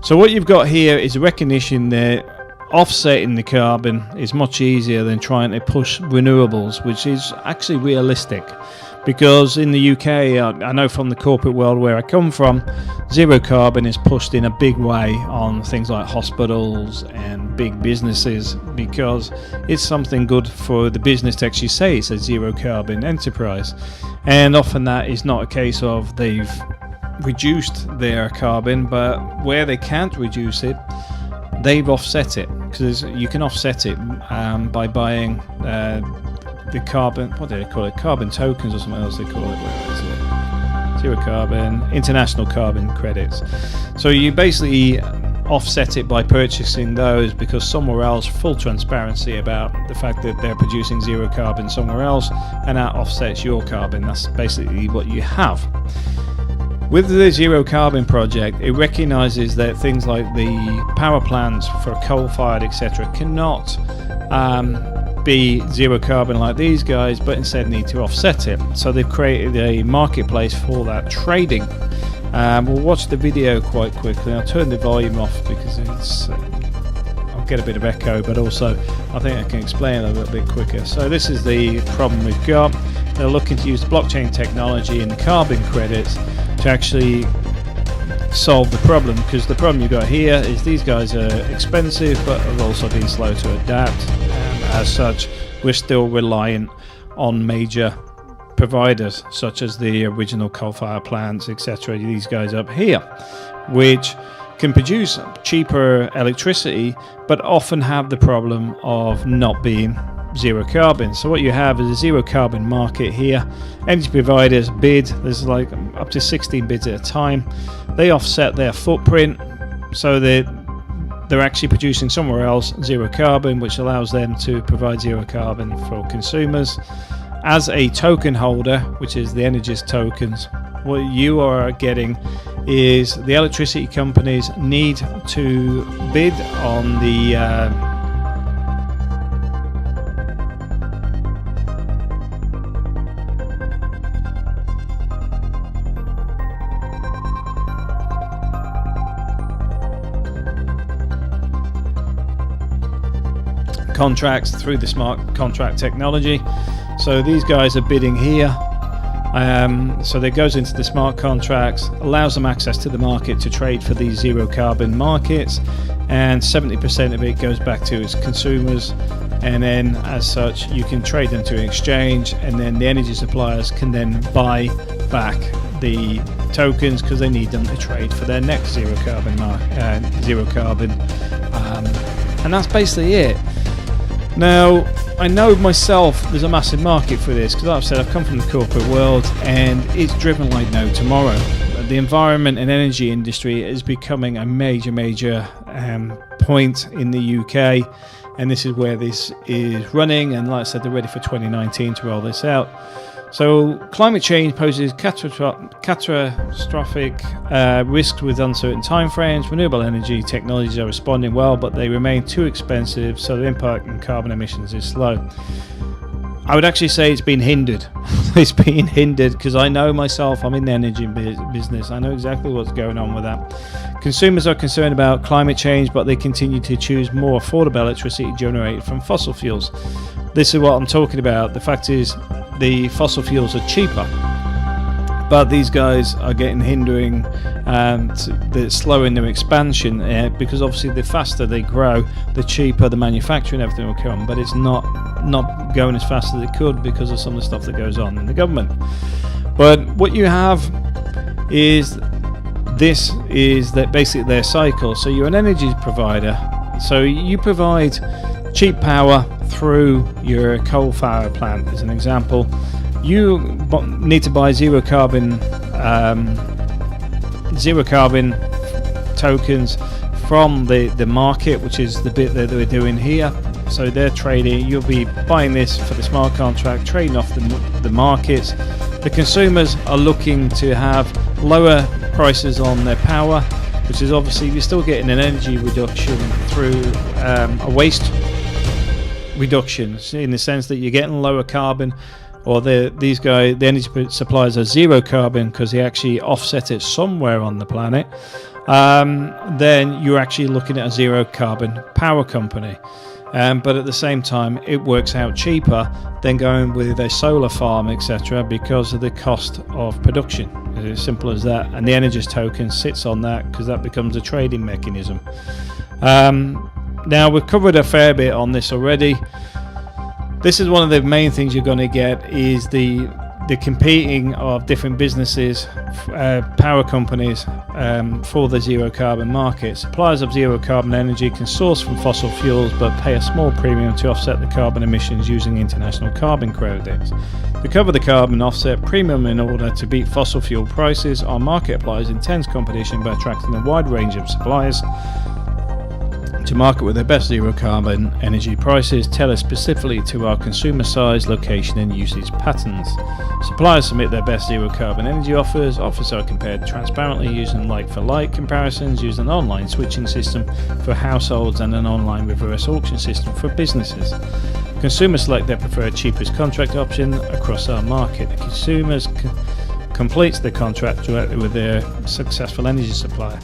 So what you've got here is a recognition that offsetting the carbon is much easier than trying to push renewables, which is actually realistic. Because in the UK, I know from the corporate world where I come from, zero carbon is pushed in a big way on things like hospitals and big businesses, because it's something good for the business to actually say it's a zero carbon enterprise. And often that is not a case of they've reduced their carbon, but where they can't reduce it, they've offset it, because you can offset it by buying the carbon, what do they call it, carbon tokens or something else they call it, where is it, zero carbon, international carbon credits. So you basically offset it by purchasing those, because somewhere else, full transparency about the fact that they're producing zero carbon somewhere else, and that offsets your carbon. That's basically what you have. With the Zero Carbon project, it recognises that things like the power plants for coal-fired, etc., cannot be zero carbon like these guys, but instead need to offset it. So they've created a marketplace for that trading. We'll watch the video quite quickly. I'll turn the volume off because it's I'll get a bit of echo, but also I think I can explain it a little bit quicker. So this is the problem we've got. They're looking to use blockchain technology and carbon credits to actually solve the problem, because the problem you've got here is these guys are expensive but have also been slow to adapt, and as such we're still reliant on major providers such as the original coal-fired plants, etc., these guys up here, which can produce cheaper electricity but often have the problem of not being zero carbon. So what you have is a zero carbon market here. Energy providers bid, there's like up to 16 bids at a time. They offset their footprint so that they're actually producing somewhere else zero carbon, which allows them to provide zero carbon for consumers. As a token holder, which is the Energies tokens, what you are getting is the electricity companies need to bid on the contracts through the smart contract technology. So these guys are bidding here. So that goes into the smart contracts, allows them access to the market to trade for these zero carbon markets, and 70% of it goes back to its consumers, and then as such you can trade them to an exchange, and then the energy suppliers can then buy back the tokens because they need them to trade for their next zero carbon and that's basically it. Now, I know myself there's a massive market for this, because like I've said, I've come from the corporate world and it's driven like no tomorrow. The environment and energy industry is becoming a major point in the UK, and this is where this is running, and like I said, they're ready for 2019 to roll this out. So climate change poses catastrophic risks with uncertain timeframes. Renewable energy technologies are responding well, but they remain too expensive, so the impact on carbon emissions is slow. I would actually say it's been hindered. It's been hindered because I know myself, I'm in the energy business. I know exactly what's going on with that. Consumers are concerned about climate change, but they continue to choose more affordable electricity generated from fossil fuels. This is what I'm talking about. The fact is, the fossil fuels are cheaper, but these guys are getting hindering, they're slowing their expansion, because obviously the faster they grow, the cheaper the manufacturing and everything will come, but it's not going as fast as it could because of some of the stuff that goes on in the government. But what you have is, this is that basically their cycle. So you're an energy provider, so you provide cheap power through your coal-fired plant, as an example. You need to buy zero carbon tokens from the market, which is the bit that they're doing here. So they're trading, you'll be buying this for the smart contract, trading off the markets. The consumers are looking to have lower prices on their power, which is obviously you're still getting an energy reduction through a waste reduction, in the sense that you're getting lower carbon, or these guys, the energy suppliers, are zero carbon because they actually offset it somewhere on the planet. then you're actually looking at a zero carbon power company. But at the same time, it works out cheaper than going with a solar farm, etc., because of the cost of production. It's as simple as that. And the Energies token sits on that because that becomes a trading mechanism. Now, we've covered a fair bit on this already. This is one of the main things you're going to get is the competing of different businesses, power companies, for the zero carbon market. Suppliers of zero carbon energy can source from fossil fuels but pay a small premium to offset the carbon emissions using international carbon credits. To cover the carbon offset premium in order to beat fossil fuel prices, our market applies intense competition by attracting a wide range of suppliers to market with their best zero carbon energy prices tailored specifically to our consumer size, location and usage patterns. Suppliers submit their best zero carbon energy offers. Offers are compared transparently using like-for-like comparisons, using an online switching system for households and an online reverse auction system for businesses. Consumers select their preferred cheapest contract option across our market. The consumers completes the contract directly with their successful energy supplier.